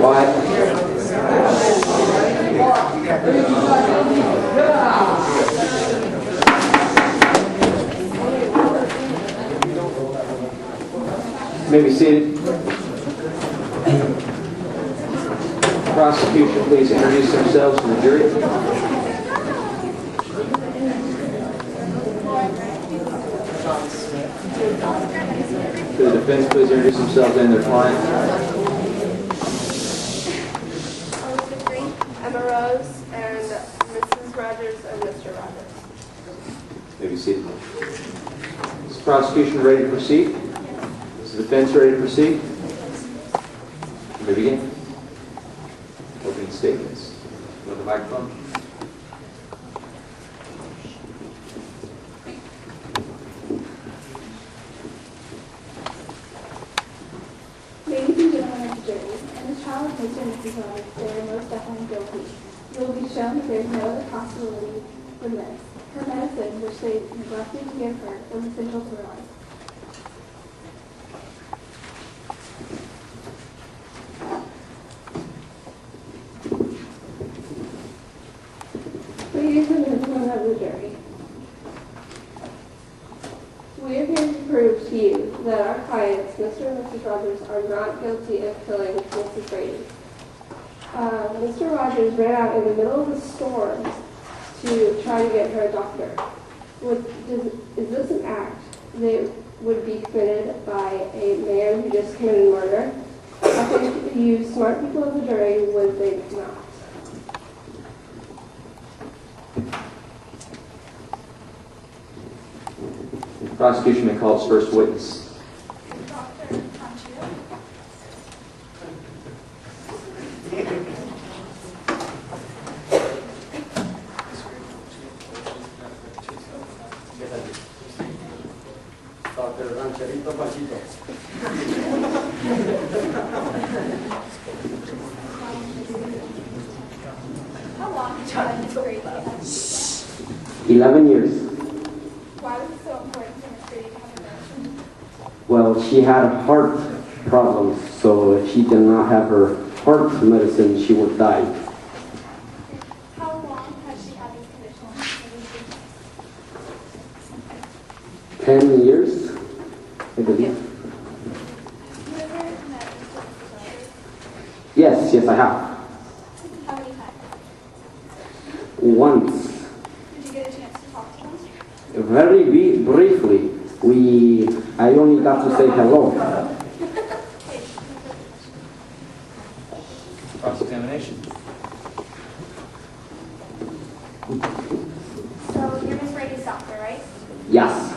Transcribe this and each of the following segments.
May be seated. Prosecution, please introduce themselves to the jury. To the defense, please introduce themselves and their client. Emma Rose and Mrs. Rogers and Mr. Rogers. May be seated. Is the prosecution ready to proceed? Is the defense ready to proceed? You may begin. Opening statements. Go to the microphone. Ladies and gentlemen of the jury, in this trial of Mr. and Mrs. Rogers, they are most definitely guilty. It will be shown that there is no other possibility than this. Her medicine, which they neglected to give her, was essential to her life. Ladies and gentlemen of the jury, we are here to prove to you that our clients, Mr. and Mrs. Rogers, are not guilty of killing Mrs. Brady. Mr. Rogers ran out in the middle of the storm to try to get her a doctor. Is this an act that would be committed by a man who just committed murder? I think you smart people of the jury would think not. Prosecution may call its first witness. How long did you have Miss Brady? 11 years. Why was it so important for Miss Brady to have a medicine? Well, she had heart problems, so if she did not have her heart medicine, she would die. How long has she had this condition? 10 years, I believe. You ever met Mr. Rogers? Yes, I have. How many times? Once, Did you get a chance to talk to him? very briefly, I only got to say hello. Cross-examination. So you're Miss Brady's doctor, right? Yes.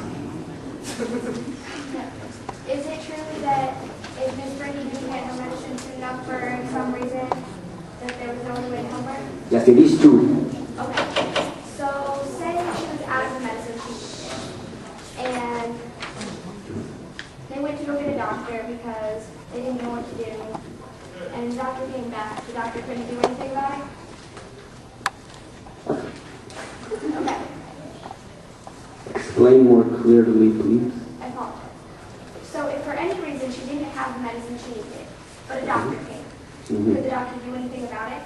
Is it true that if Miss Brady didn't get her medicine soon enough for some reason, that there was no other way to help her? Yes, it is true. Okay. So say she was out of the medicine she needed, and they went to go get a doctor because they didn't know what to do, and the doctor came back. The doctor couldn't do anything about it? Okay. Explain more clearly, please. I apologize. So if for any reason she didn't have the medicine she needed, but a doctor came, could the doctor do anything about it?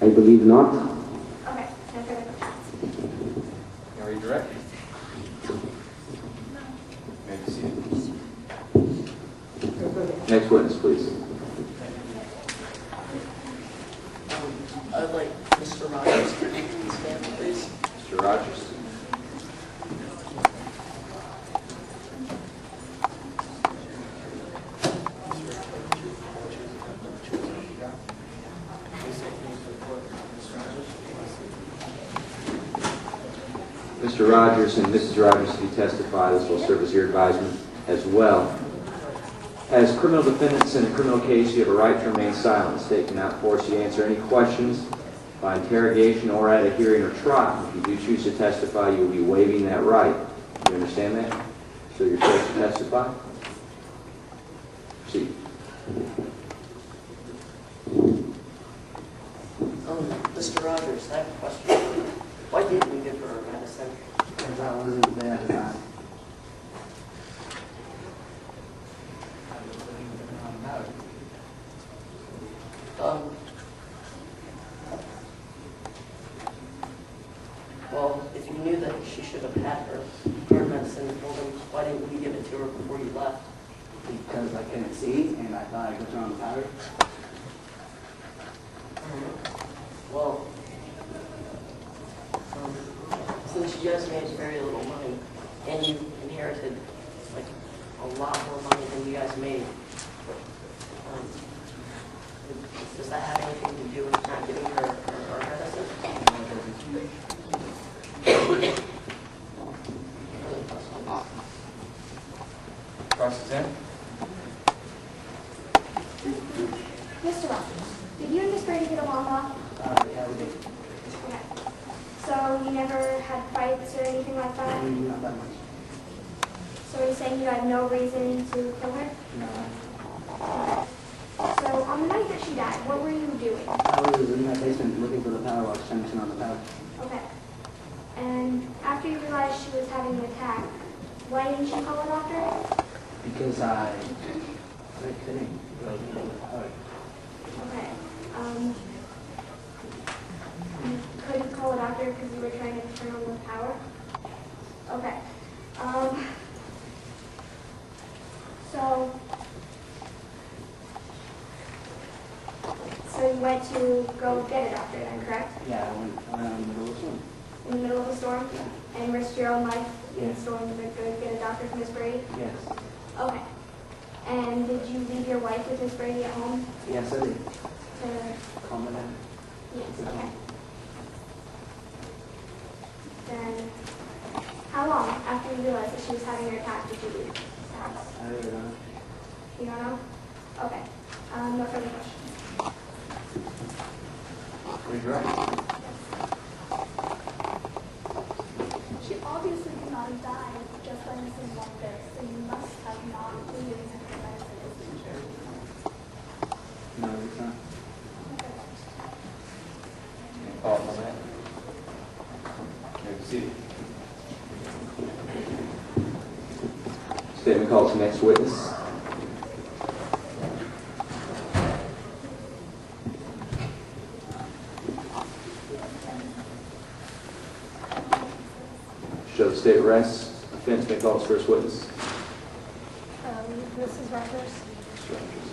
I believe not. Okay, no further questions. Are you direct? May be seated. Next witness, please. I'd like Mr. Rogers to take the stand, please. Mr. Rogers. Mr. Rogers and Mrs. Rogers, if you testify, this will serve as your advisement as well. As criminal defendants in a criminal case, you have a right to remain silent. State cannot force you to answer any questions by interrogation or at a hearing or trial. If you do choose to testify, you will be waiving that right. You understand that? So you're supposed to testify? Proceed. Mr. Rogers, I have a question. Why didn't you give her her medicine? Because I wasn't there. Well, if you knew that she should have had her heart medicine, well then why didn't you give it to her before you left? Because I couldn't see and I thought I could turn on the power. Well, since you guys made very little money and you inherited like a lot more money than you guys made, does that have anything to do with not giving her medicine? Cross-examine. Mr. Rogers, did you and Miss Brady get along well? Yeah, we did. Okay. So you never had fights or anything like that? Not that much. So are you saying you had no reason to kill her? No. So on the night that she died, what were you doing? I was in my basement looking for the power box, trying to turn on the power. Okay. And after you realized she was having an attack, why didn't you call a doctor? Because I couldn't really get the power. Okay. You couldn't call a doctor because you were trying to turn on the power? Okay. So you went to go get a doctor then, correct? Yeah, I went around in the middle of the storm. In the middle of a storm? Yeah. And risked your own life in Yeah. the storm to go get a doctor for Miss Brady? Yes. Okay. And did you leave your wife with Miss Brady at home? Yes, I did. To, Calm it down. yes, okay. Then, how long after you realized that she was having her attack did you leave the house? I really don't know. You don't know? Okay. No further questions. Raise your right. She obviously could not have died just by missing one dose, so you must have not been giving her the medicine as usual. No, it's not. Call it on that. May proceed. Statement called to next witness. Show the state rests. Offense may call its first witness. Mrs. Rogers. Mr. Rogers.